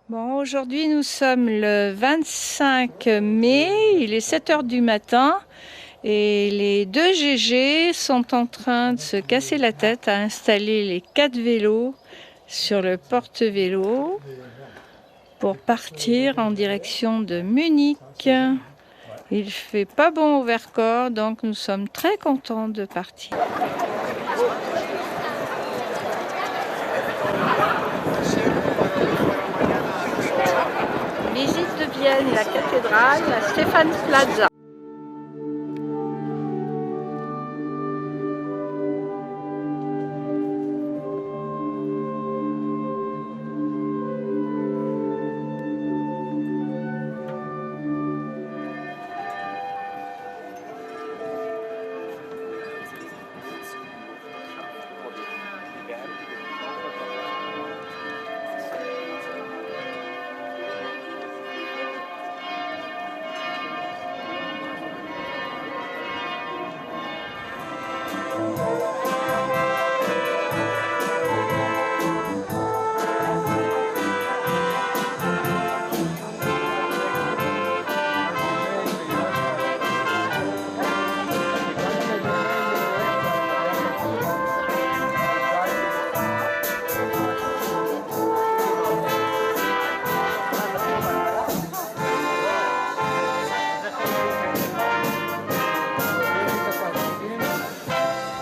Bon, aujourd'hui nous sommes le 25 mai, il est 7 heures du matin et les deux GG sont en train de se casser la tête à installer les 4 vélos sur le porte-vélo pour partir en direction de Munich. Il fait pas bon au Vercors, donc nous sommes très contents de partir. Visite de Vienne, la cathédrale, la Stephansplaza.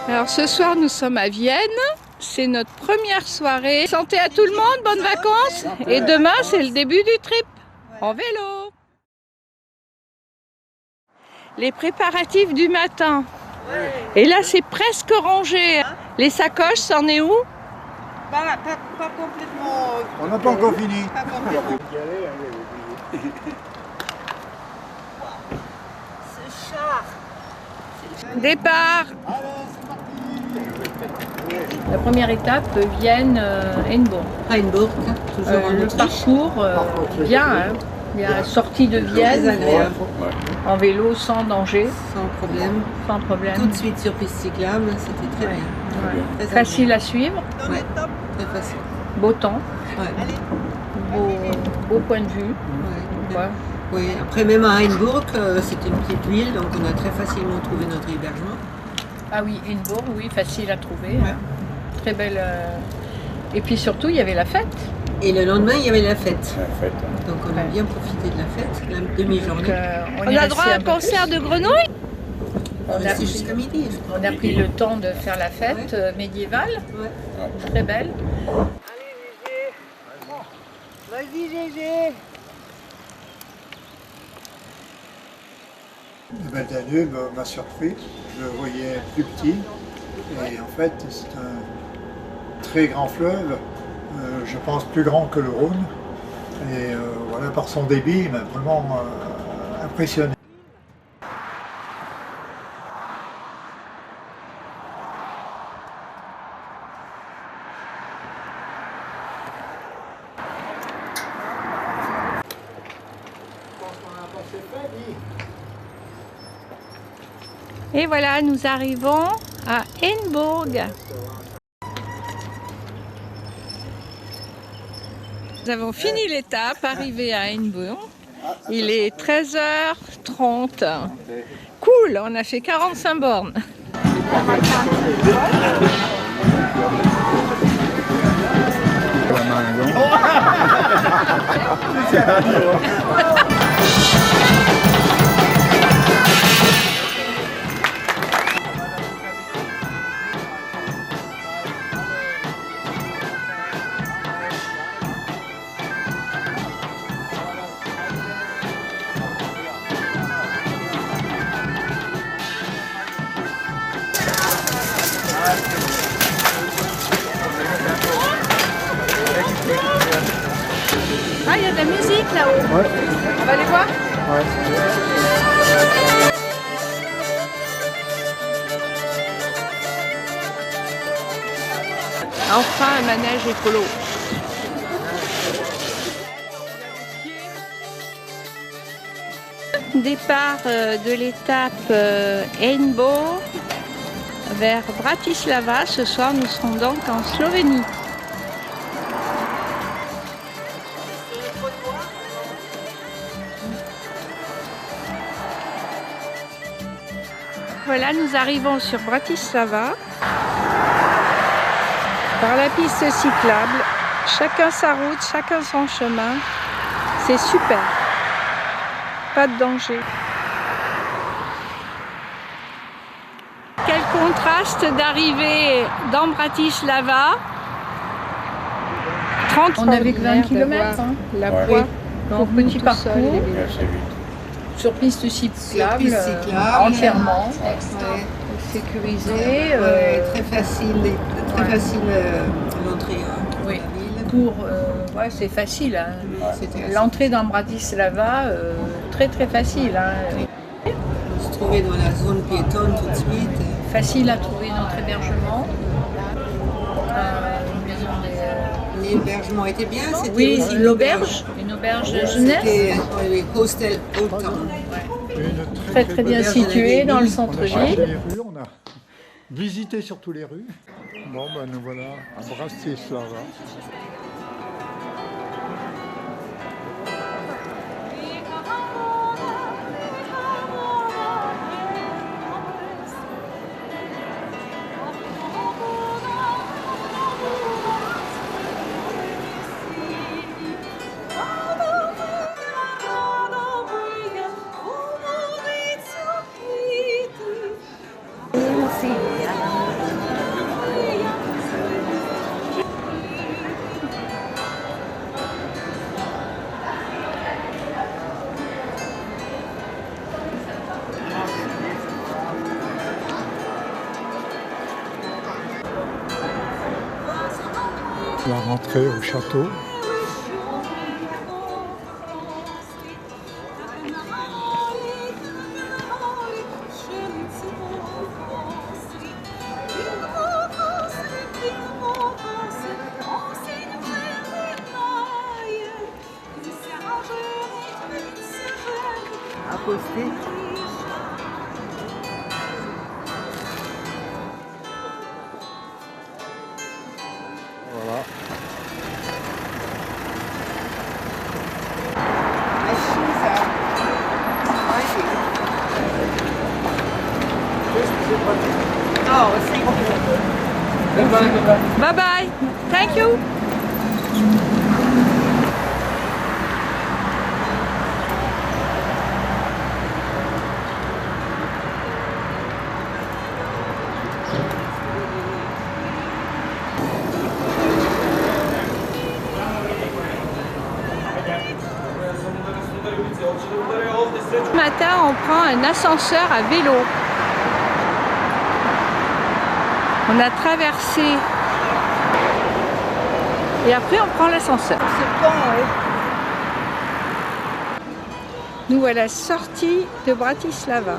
Alors ce soir nous sommes à Vienne, c'est notre première soirée. Santé à tout le monde, bonnes vacances. Et demain c'est le début du trip en vélo. Les préparatifs du matin. Et là c'est presque rangé. Les sacoches, c'en est où? Pas complètement. On n'a pas encore fini. Pas complètement. Ce char. Départ. La première étape, Vienne-Hainbourg. Hainbourg, toujours en Le Autriche. parcours, bien, hein. Bien, sortie de Très Vienne, agréable, en vélo sans danger, sans problème. sans problème. Tout de suite sur piste cyclable, c'était très bien. Ouais. Très Facile à suivre, agréable. Ouais, très facile. beau temps, Ouais. beau point de vue. Ouais. Ouais. Oui, après même à Hainbourg, c'était une petite ville, donc on a très facilement trouvé notre hébergement. Ah oui, Hainbourg, oui, facile à trouver. Ouais. Hein. Très belle. Et puis surtout, il y avait la fête. Et le lendemain, il y avait la fête. La fête. Donc on a Ouais. bien profité de la fête, la demi-journée. Donc, On on est a droit à un resté un peu concert de grenouilles. On a restait pris- jusqu'à midi, je crois. On a pris le temps de faire la fête médiévale, Ouais. très belle. Vas-y, Gégé. Le Danube m'a surpris. Je le voyais plus petit. Et en fait, c'est un très grand fleuve. Je pense plus grand que le Rhône. Et voilà, par son débit, il m'a vraiment impressionné. Et voilà, nous arrivons à Hainbourg. Nous avons fini l'étape, arrivé à Hainbourg. Il est 13h30. Cool, on a fait 45 bornes. Ah, il y a de la musique là-haut. Ouais. On va aller voir? Ouais. Enfin, un manège écolo. Départ de l'étape Hainbourg vers Bratislava. Ce soir, nous serons donc en Slovénie. Voilà, nous arrivons sur Bratislava par la piste cyclable. Chacun sa route, chacun son chemin. C'est super. Pas de danger. Quel contraste d'arriver dans Bratislava. 30, on avait que 20 km. La voie, donc petit parcours. Sur piste cyclable, entièrement, sécurisée. Très facile l'entrée dans la ville. Ouais, c'est facile. Hein. L'entrée dans Bratislava, très facile. Hein. On se trouvait dans la zone piétonne tout de suite. Facile à trouver notre hébergement. L'hébergement était bien, c'était oui, aussi une auberge jeunesse. C'était Hostel Old Town. Ouais. Très bien situé dans le centre-ville. On a visité surtout les rues. Bon, ben nous voilà à Bratislava. La rentrée au château. À poster. Voilà. Bye bye. Thank you. Ce matin, on prend un ascenseur à vélo. On a traversé et après on prend l'ascenseur. Nous voilà sortis de Bratislava.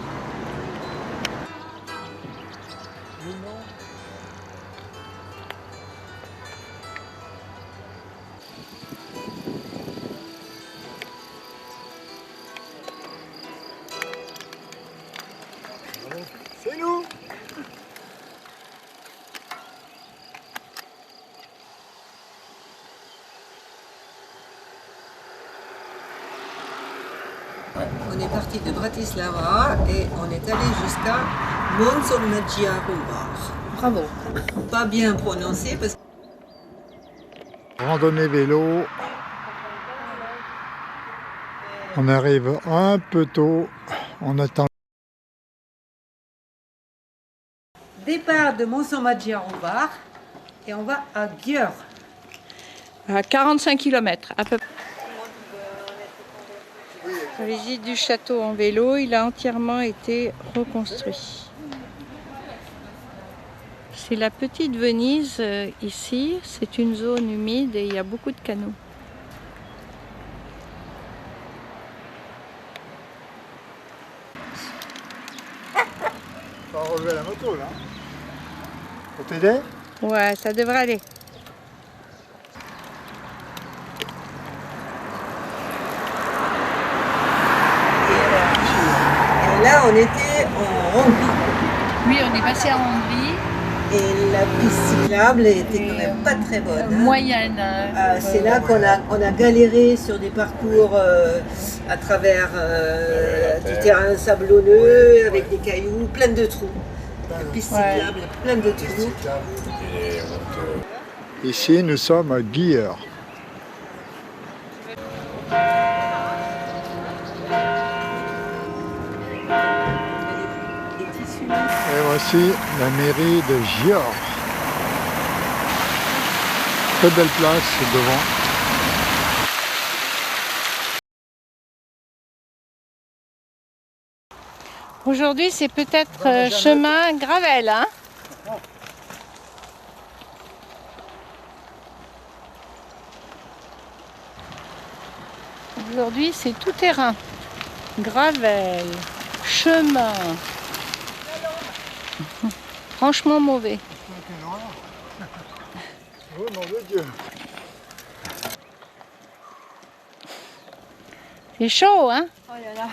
C'est nous! On est parti de Bratislava et on est allé jusqu'à Mons-on-Magyaróvár. Bravo. Pas bien prononcé parce que Randonnée vélo. On arrive un peu tôt. On attend. départ de Mons-on-Magyaróvár et on va à Győr. À 45 km à peu près. La visite du château en vélo, il a entièrement été reconstruit. C'est la petite Venise ici, c'est une zone humide et il y a beaucoup de canaux. On va relever la moto là. Faut t'aider? Ouais, ça devrait aller. Et là on était en Hongrie. Oui, on est passé en Hongrie. Et la piste cyclable était quand même pas très bonne. Hein. Moyenne. C'est là qu'on a galéré sur des parcours à travers du terrain sablonneux, avec des cailloux, plein de trous. La piste cyclable, plein de trous. Ici, nous sommes à Guilleur. Et voici la mairie de Gior. Très belle place devant. Aujourd'hui, c'est peut-être chemin gravel, hein? Aujourd'hui, c'est tout terrain. Gravel, chemin. Franchement mauvais. Oh mon Dieu! C'est chaud, hein? Oh là là.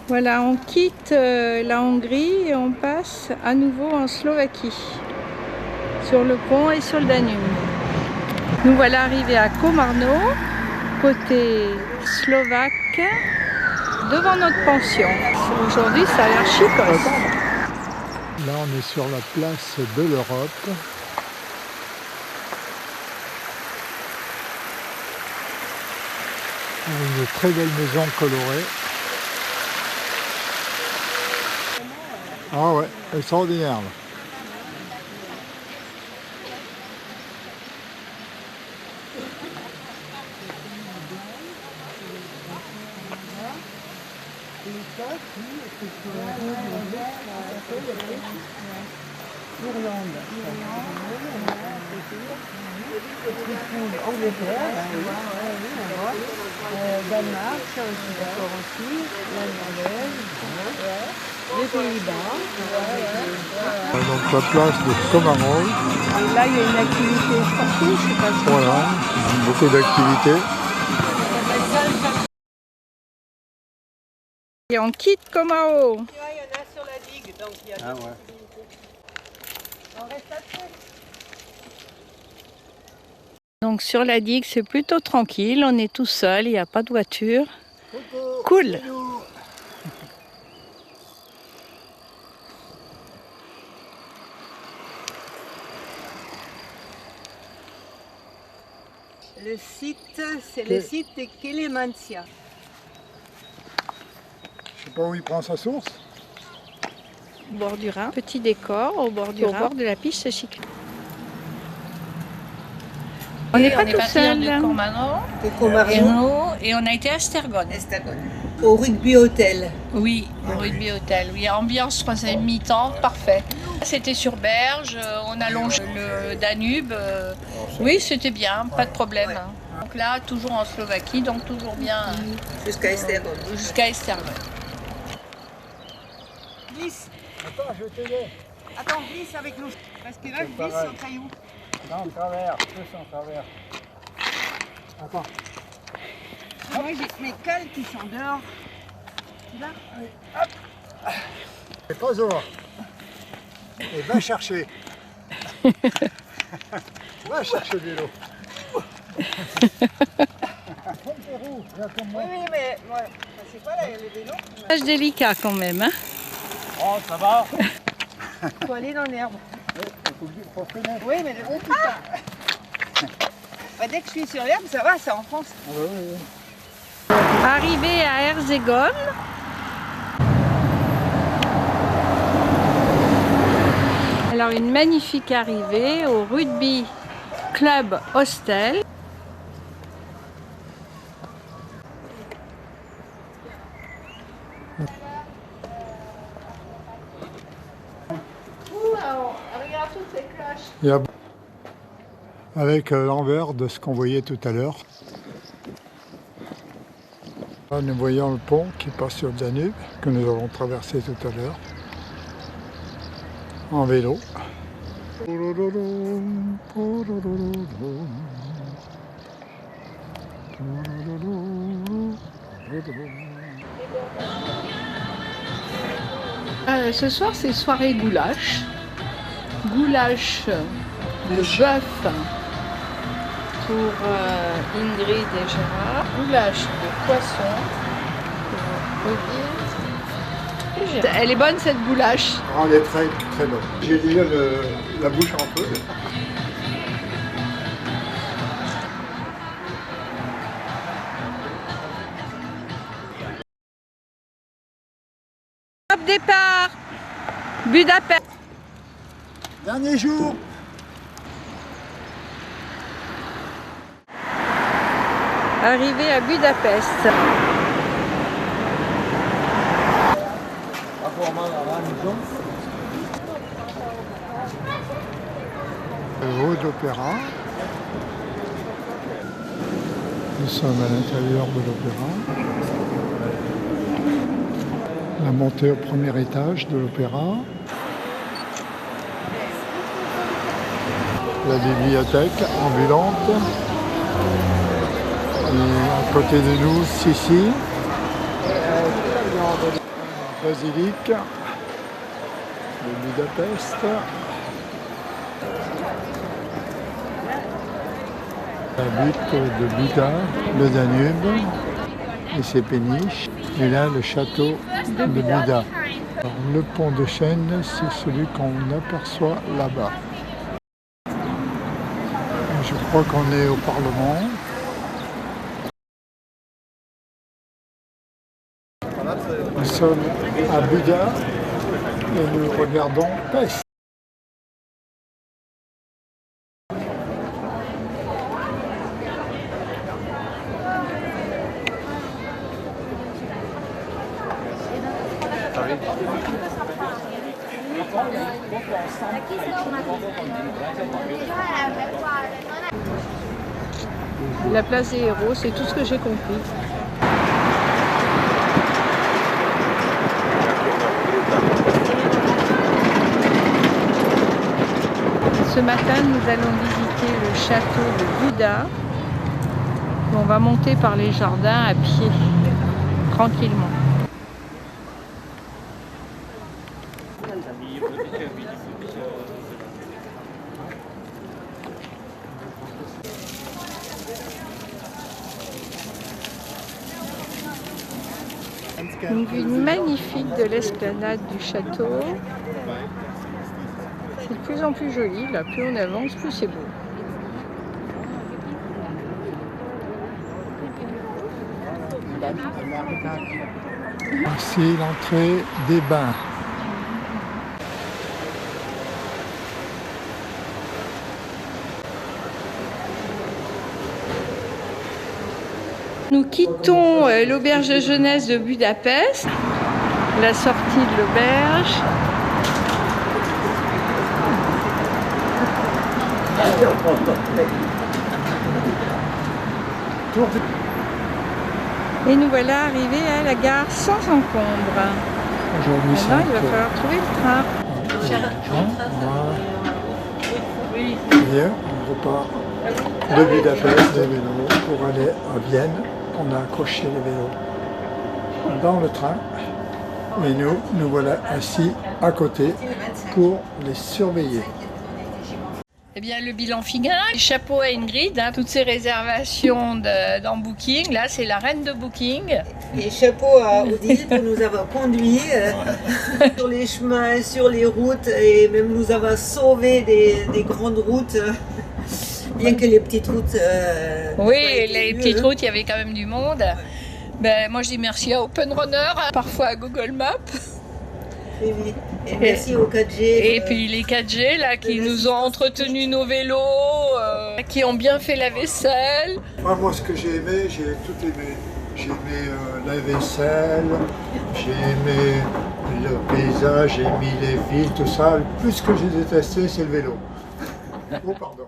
Voilà, on quitte la Hongrie et on passe à nouveau en Slovaquie, sur le pont et sur le Danube. Nous voilà arrivés à Komarno, côté slovaque, devant notre pension. Aujourd'hui, ça a l'air chicos. Là, on est sur la place de l'Europe. Une très belle maison colorée. Ah ouais, extraordinaire. Là. Danemark, ça je suis d'accord aussi. La Norvège, les Pays-Bas. Donc la place de Komarno. Et là, il y a une activité sportive, je sais pas si Voilà, beaucoup d'activités. Et on quitte Komarno. Il y en a sur la digue, donc il y a Ah ouais. On reste là-dessus. Donc sur la digue, c'est plutôt tranquille, on est tout seul, il n'y a pas de voiture. Cool. Le site, c'est le site de Kelemantia. Je sais pas où il prend sa source. Au bord du Rhin, petit décor au bord du Rhin, au bord de la piste cyclable. On n'est pas tout seul. de Komarno, Et on a été à Esztergom. Au rugby hôtel. Oui, au rugby hôtel. Oui, ambiance troisième mi-temps, parfait. C'était sur berge, on a longé le Danube. Oui, c'était bien, pas de problème. Ouais. Hein. Donc là, toujours en Slovaquie, donc toujours bien Jusqu'à Esztergom. jusqu'à Esztergom. Glisse. Attends, je vais t'aider. Attends, glisse avec nous. Parce que là, je glisse sur le caillou. Non, on traverse, plus on traverse. Attends. Moi, j'ai mes cales qui sont dehors. Là. C'est pas ça. Et va chercher. Va chercher de l'eau. Oui, mais moi, c'est pas là, il y a les vélos. Tâche délicat quand même. Hein. Oh, ça va. Faut aller dans l'herbe. Faut freiner. Oui, mais oh putain. Bah, dès que je suis sur l'herbe, ça va, ça enfonce. Arrivé à Erzégom. Alors une magnifique arrivée au Rugby Club Hostel. Regarde toutes ces cloches. Il y a... Avec l'envers de ce qu'on voyait tout à l'heure. Là, nous voyons le pont qui passe sur le Danube, que nous avons traversé tout à l'heure, en vélo. Ce soir, c'est soirée goulash. Goulash de bœuf pour Ingrid et Gérard. Goulash de poisson pour Odile. Elle est bonne cette goulash. Oh, elle est très très bonne. J'ai déjà la bouche en feu. Top départ, Budapest. Dernier jour. Arrivé à Budapest. Haut d'opéra. Nous sommes à l'intérieur de l'opéra. La montée au premier étage de l'opéra. La bibliothèque ambulante. Et à côté de nous, Sissi. La basilique de Budapest. La butte de Buda, le Danube et ses péniches. Et là, le château de Buda. Alors, le pont de Chêne, c'est celui qu'on aperçoit là-bas. Je crois qu'on est au Parlement. Nous sommes à Buda et nous regardons Pest. La place des héros, c'est tout ce que j'ai compris. Ce matin, nous allons visiter le château de Buda. On va monter par les jardins à pied, tranquillement. Une vue magnifique de l'esplanade du château. C'est de plus en plus joli, là, plus on avance, plus c'est beau. Voici l'entrée des bains. Nous quittons l'auberge de jeunesse de Budapest, la sortie de l'auberge. Et nous voilà arrivés à la gare sans encombre. Aujourd'hui, Maintenant, il va falloir trouver le train. Hier, on repart de Budapest, des vélos, pour aller à Vienne. On a accroché les vélos dans le train. Et nous voilà assis à côté pour les surveiller. Eh bien, le bilan final, chapeau à Ingrid, hein, toutes ces réservations dans Booking, là c'est la reine de Booking. Et chapeau à Odile pour nous avoir conduits sur les chemins, sur les routes et même nous avoir sauvés des grandes routes. Bien que les petites routes... oui, les petites routes, il y avait quand même du monde. Ouais. Ben, moi je dis merci à Open Runner, parfois à Google Maps. Et merci aux 4G. Et puis les 4G là, qui nous ont entretenu nos vélos, qui ont bien fait la vaisselle. Moi ce que j'ai aimé, j'ai tout aimé. J'ai aimé la vaisselle, j'ai aimé le paysage, j'ai aimé les villes, tout ça. Le plus que j'ai détesté, c'est le vélo. Oh pardon.